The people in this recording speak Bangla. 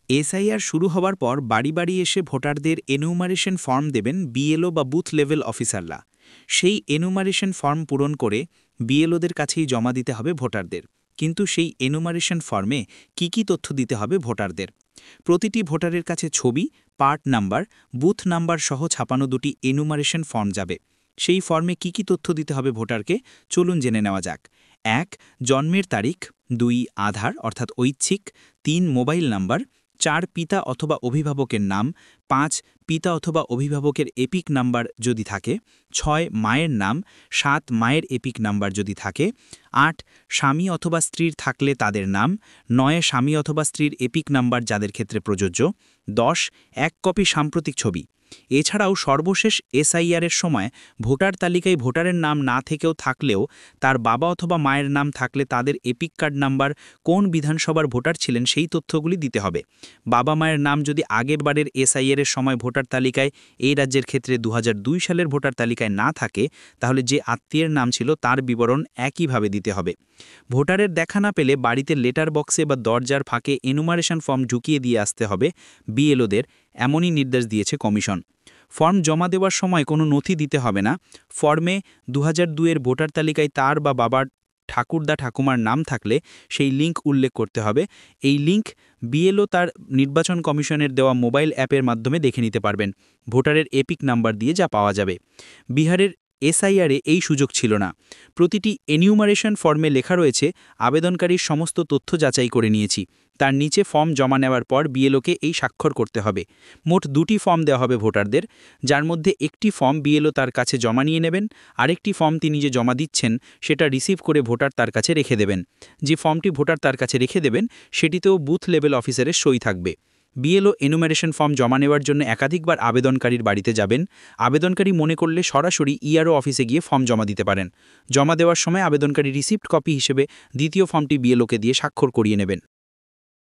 এসআইআর শুরু হওয়ার পর বাড়ি বাড়ি এসে ভোটারদের এনুমারেশন ফর্ম দেবেন বিএলও বা বুথ লেভেল অফিসাররা। সেই এনুমারেশন ফর্ম পূরণ করে বিএলওদের কাছেই জমা দিতে হবে ভোটারদের। কিন্তু সেই এনুমারেশন ফর্মে কি তথ্য দিতে হবে ভোটারদের? প্রতিটি ভোটারের কাছে ছবি, পার্ট নাম্বার, বুথ নাম্বার সহ ছাপানো দুটি এনুমারেশন ফর্ম যাবে। সেই ফর্মে কি তথ্য দিতে হবে ভোটারকে, চলুন জেনে নেওয়া যাক। ১. জন্মের তারিখ। ২. আধার অর্থাৎ ঐচ্ছিক। ৩. Mobile number. ৪. পিতা অথবা অভিভাবকের নাম। ৫. পিতা অথবা অভিভাবকের এপিক নাম্বার যদি থাকে। ৬. মায়ের নাম। ৭. মায়ের এপিক নাম্বার যদি থাকে। ৮. স্বামী অথবা স্ত্রীর থাকলে তাদের নাম। ৯. স্বামী অথবা স্ত্রীর এপিক নাম্বার যাদের ক্ষেত্রে প্রযোজ্য। ১০. ১ কপি সাম্প্রতিক ছবি। এছাড়াও সর্বশেষ এসআইআরের সময় ভোটার তালিকায় ভোটারের নাম না থেকেও থাকলেও তার বাবা অথবা মায়ের নাম থাকলে তাদের এপিক কার্ড নাম্বার, কোন বিধানসভার ভোটার ছিলেন সেই তথ্যগুলি দিতে হবে। বাবা মায়ের নাম যদি আগের বারের এসআইআরের সময় ভোটার তালিকায়, এই রাজ্যের ক্ষেত্রে ২০০২ সালের ভোটার তালিকায় না থাকে, তাহলে যে আত্মীয়ের নাম ছিল তার বিবরণ একইভাবে দিতে হবে। ভোটারের দেখা না পেলে বাড়িতে লেটার বক্সে বা দরজার ফাঁকে এনুমারেশন ফর্ম ঢুকিয়ে দিয়ে আসতে হবে বিএলওদের, এমনই নির্দেশ দিয়েছে কমিশন। ফর্ম জমা দেওয়ার সময় কোনো নথি দিতে হবে না। ফর্মে ২০০২-এর ভোটার তালিকায় তার বা বাবার ঠাকুরদা ঠাকুমার নাম থাকলে সেই লিঙ্ক উল্লেখ করতে হবে। এই লিঙ্ক বিএলও তার নির্বাচন কমিশনের দেওয়া মোবাইল অ্যাপের মাধ্যমে দেখে নিতে পারবেন, ভোটারের এপিক নাম্বার দিয়ে যা পাওয়া যাবে। বিহারের এসআইআরে এই সুযোগ ছিল না। প্রতিটি এনিউমারেশন ফর্মে লেখা রয়েছে, আবেদনকারীর সমস্ত তথ্য যাচাই করে নিয়েছি। তার নিচে ফর্ম জমা নেওয়ার পর বিএলওকে এই স্বাক্ষর করতে হবে। মোট ২টি ফর্ম দেওয়া হবে ভোটারদের, যার মধ্যে একটি ফর্ম বিএলও তার কাছে জমা নিয়ে নেবেন, আরেকটি ফর্ম তিনি যে জমা দিচ্ছেন সেটা রিসিভ করে ভোটার তার কাছে রেখে দেবেন। যে ফর্মটি ভোটার তার কাছে রেখে দেবেন সেটিতেও বুথ লেভেল অফিসারের সই থাকবে। বিএলও এনুমারেশন ফর্ম জমা নেওয়ার জন্য একাধিকবার আবেদনকারীর বাড়িতে যাবেন। আবেদনকারী মনে করলে সরাসরি ইআরও অফিসে গিয়ে ফর্ম জমা দিতে পারেন। জমা দেওয়ার সময় আবেদনকারী রিসিপ্ট কপি হিসেবে দ্বিতীয় ফর্মটি বিএলওকে দিয়ে স্বাক্ষর করিয়ে নেবেন।